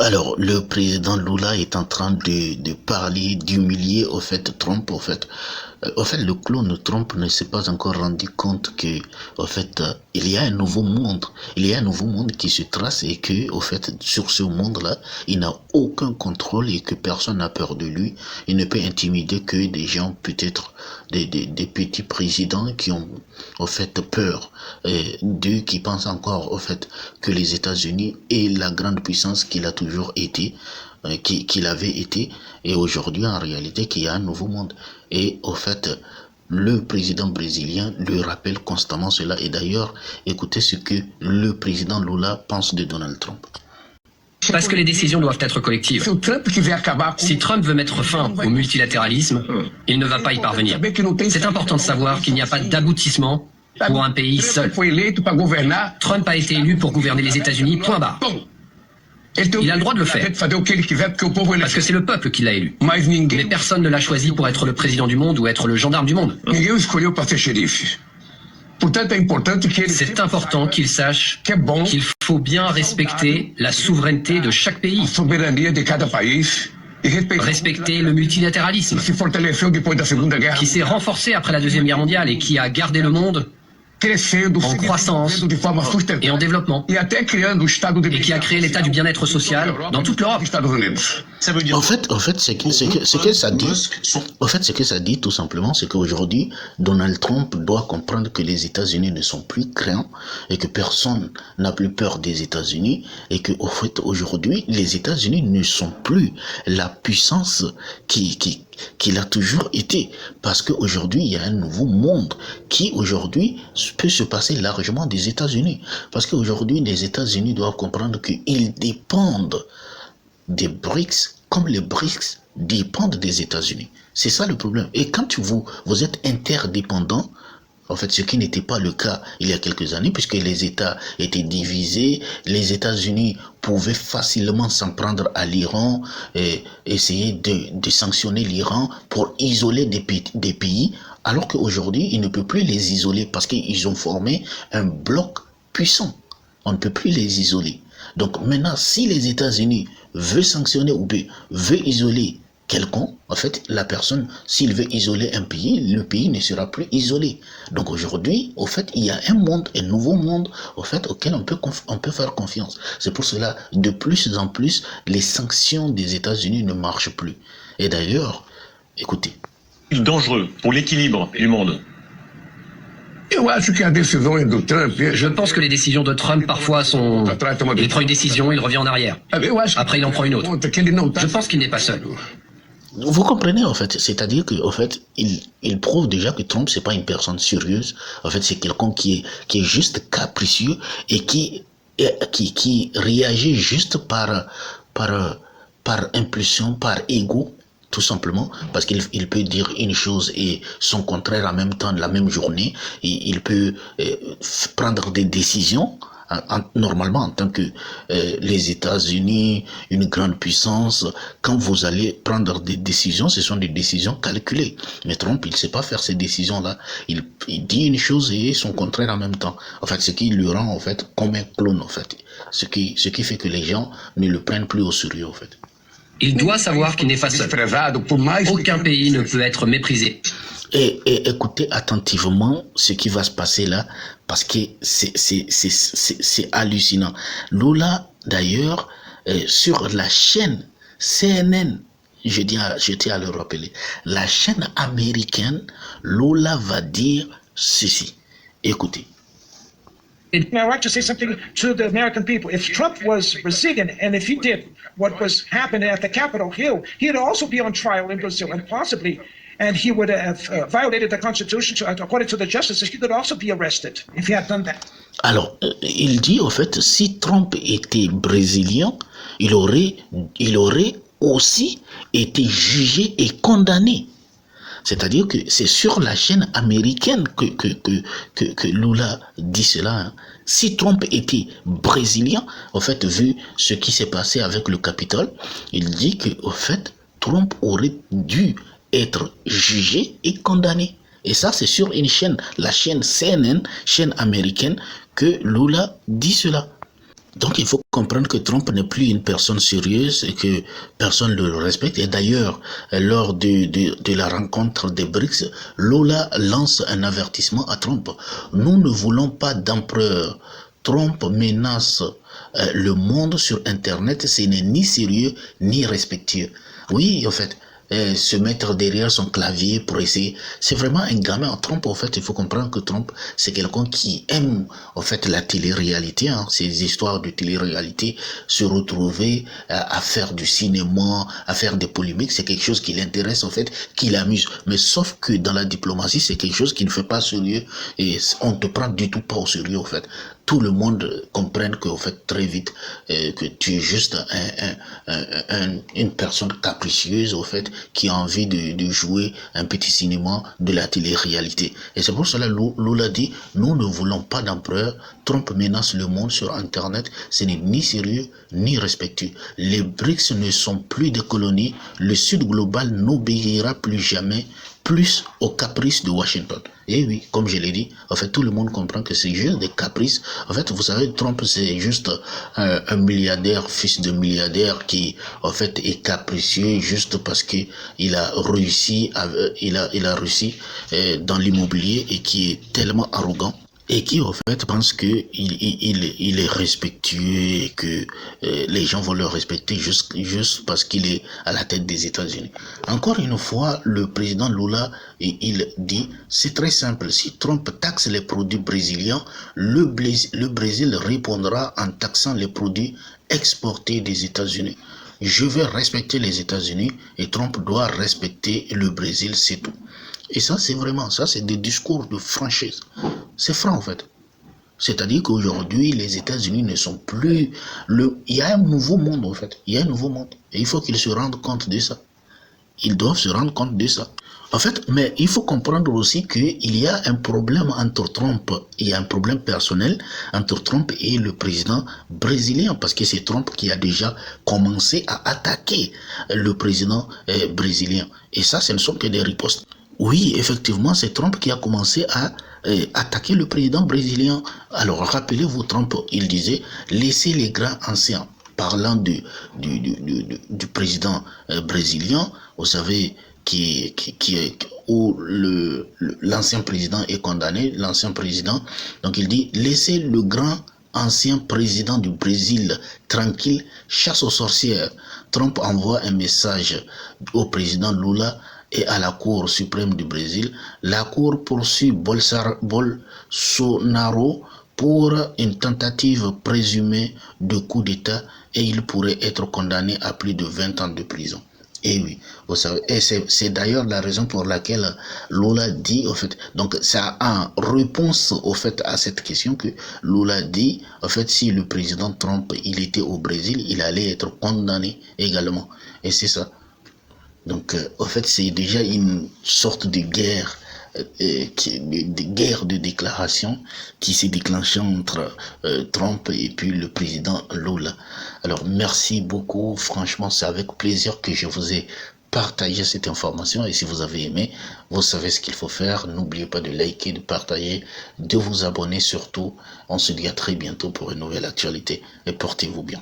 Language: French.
Alors, le président Lula est en train de parler, d'humilier au fait Trump, le clone Trump ne s'est pas encore rendu compte que, il y a un nouveau monde. Il y a un nouveau monde qui se trace et que, sur ce monde-là, il n'a aucun contrôle et que personne n'a peur de lui. Il ne peut intimider que des gens, peut-être, des petits présidents qui ont, peur d'eux, qui pensent encore, que les États-Unis est la grande puissance qu'il a toujours été, qu'il avait été, et aujourd'hui, en réalité, qu'il y a un nouveau monde. Et le président brésilien le rappelle constamment cela. Et d'ailleurs, écoutez ce que le président Lula pense de Donald Trump. Parce que les décisions doivent être collectives. Si Trump veut mettre fin au multilatéralisme, il ne va pas y parvenir. C'est important de savoir qu'il n'y a pas d'aboutissement pour un pays seul. Trump a été élu pour gouverner les États-Unis, point barre. Il a le droit de le faire, parce que c'est le peuple qui l'a élu. Mais personne ne l'a choisi pour être le président du monde ou être le gendarme du monde. C'est important qu'il sache qu'il faut bien respecter la souveraineté de chaque pays, respecter le multilatéralisme, qui s'est renforcé après la Deuxième Guerre mondiale et qui a gardé le monde en croissance et en développement, et qui a créé l'état du bien-être social dans toute l'Europe. Ça veut dire ce que ça dit, ce que ça dit tout simplement, c'est qu'aujourd'hui, Donald Trump doit comprendre que les États-Unis ne sont plus créants et que personne n'a plus peur des États-Unis et que, aujourd'hui, les États-Unis ne sont plus la puissance qu'il a toujours été, parce qu'aujourd'hui il y a un nouveau monde qui aujourd'hui peut se passer largement des États-Unis, parce qu'aujourd'hui les États-Unis doivent comprendre qu'ils dépendent des BRICS comme les BRICS dépendent des États-Unis. C'est ça le problème. Et quand vous êtes interdépendants, ce qui n'était pas le cas il y a quelques années, puisque les États étaient divisés, les États-Unis pouvaient facilement s'en prendre à l'Iran et essayer de sanctionner l'Iran pour isoler des pays, alors qu'aujourd'hui, ils ne peuvent plus les isoler parce qu'ils ont formé un bloc puissant. On ne peut plus les isoler. Donc maintenant, si les États-Unis veulent sanctionner ou veulent isoler quelqu'un, la personne, s'il veut isoler un pays, le pays ne sera plus isolé. Donc aujourd'hui, il y a un monde, un nouveau monde, auquel on peut faire confiance. C'est pour cela, de plus en plus, les sanctions des États-Unis ne marchent plus. Et d'ailleurs, écoutez. Dangereux pour l'équilibre du monde. Je pense que les décisions de Trump parfois sont... Il prend une décision, il revient en arrière. Après, il en prend une autre. Je pense qu'il n'est pas seul. Vous comprenez, c'est-à-dire que, il prouve déjà que Trump, c'est pas une personne sérieuse. C'est quelqu'un qui est juste capricieux et qui réagit juste par impulsion, par ego, tout simplement, parce qu'il peut dire une chose et son contraire en même temps, la même journée, et il peut prendre des décisions. Normalement, en tant que les États-Unis, une grande puissance, quand vous allez prendre des décisions, ce sont des décisions calculées. Mais Trump, il ne sait pas faire ces décisions-là. Il dit une chose et son contraire en même temps. Ce qui le rend, comme un clone, Ce qui fait que les gens ne le prennent plus au sérieux, Il doit savoir qu'il n'est pas seul. Aucun pays ne peut être méprisé. Et écoutez attentivement ce qui va se passer là, parce que c'est hallucinant. Lula, d'ailleurs, sur la chaîne CNN, je tiens à le rappeler, la chaîne américaine, Lula va dire ceci. Écoutez. I'd like to say something to the American people. If Trump was Brazilian, and if he did what was happening at the Capitol Hill, he'd also be on trial in Brazil, and possibly, and he would have violated the Constitution. According to the justices, he could also be arrested if he had done that. Alors, il dit, si Trump était brésilien, il aurait aussi été jugé et condamné. C'est-à-dire que c'est sur la chaîne américaine que Lula dit cela. Hein. Si Trump était brésilien, vu ce qui s'est passé avec le Capitole, il dit que, Trump aurait dû être jugé et condamné. Et ça, c'est sur une chaîne, la chaîne CNN, chaîne américaine, que Lula dit cela. Donc il faut comprendre que Trump n'est plus une personne sérieuse et que personne ne le respecte. Et d'ailleurs, lors de la rencontre des BRICS, Lula lance un avertissement à Trump. Nous ne voulons pas d'empereur. Trump menace le monde sur Internet. Ce n'est ni sérieux ni respectueux. Oui, en fait. Se mettre derrière son clavier pour essayer. C'est vraiment un gamin. Trump, en fait, il faut comprendre que Trump, c'est quelqu'un qui aime, en fait, la télé-réalité, hein, ces histoires de télé-réalité, se retrouver à faire du cinéma, à faire des polémiques, c'est quelque chose qui l'intéresse, en fait, qui l'amuse. Mais sauf que dans la diplomatie, c'est quelque chose qui ne fait pas sérieux et on ne te prend du tout pas au sérieux, en fait. Tout le monde comprenne que, en fait, très vite, que tu es juste une personne capricieuse, au fait, qui a envie de jouer un petit cinéma de la télé-réalité. Et c'est pour cela Lula dit, nous ne voulons pas d'empereur. Trump menace le monde sur Internet. Ce n'est ni sérieux ni respectueux. Les BRICS ne sont plus des colonies. Le Sud global n'obéira plus jamais plus aux caprices de Washington. Et oui, comme je l'ai dit, en fait, tout le monde comprend que c'est juste des caprices. En fait, vous savez, Trump, c'est juste un milliardaire, fils de milliardaire qui, en fait, est capricieux juste parce que il a réussi, il a réussi dans l'immobilier et qui est tellement arrogant. Et qui, en fait, pense que il est respectueux et que les gens vont le respecter juste parce qu'il est à la tête des États-Unis. Encore une fois, le président Lula, il dit, c'est très simple, si Trump taxe les produits brésiliens, le Brésil répondra en taxant les produits exportés des États-Unis. Je vais respecter les États-Unis et Trump doit respecter le Brésil, c'est tout. Et ça, c'est vraiment, ça, c'est des discours de franchise. C'est franc, en fait. C'est-à-dire qu'aujourd'hui, les États-Unis ne sont plus... Il y a un nouveau monde, en fait. Il y a un nouveau monde. Et il faut qu'ils se rendent compte de ça. Ils doivent se rendre compte de ça. En fait, mais il faut comprendre aussi qu'il y a un problème entre Trump, il y a un problème personnel entre Trump et le président brésilien, parce que c'est Trump qui a déjà commencé à attaquer le président brésilien. Et ça, ce ne sont que des ripostes. Oui, effectivement, c'est Trump qui a commencé à attaquer le président brésilien. Alors, rappelez-vous, Trump, il disait, laissez les grands anciens. Parlant du président brésilien, vous savez, où l'ancien président est condamné, l'ancien président, donc il dit, laissez le grand ancien président du Brésil tranquille, chasse aux sorcières. Trump envoie un message au président Lula et à la Cour suprême du Brésil. La Cour poursuit Bolsonaro pour une tentative présumée de coup d'État et il pourrait être condamné à plus de 20 ans de prison. Et oui, vous savez, et c'est d'ailleurs la raison pour laquelle Lula dit, au fait, donc ça a en réponse au fait à cette question que Lula dit, en fait, si le président Trump, il était au Brésil, il allait être condamné également. Et c'est ça. Donc, en fait, c'est déjà une sorte de guerre, de déclaration qui s'est déclenchée entre Trump et puis le président Lula. Alors, merci beaucoup. Franchement, c'est avec plaisir que je vous ai partagé cette information. Et si vous avez aimé, vous savez ce qu'il faut faire. N'oubliez pas de liker, de partager, de vous abonner surtout. On se dit à très bientôt pour une nouvelle actualité. Et portez-vous bien.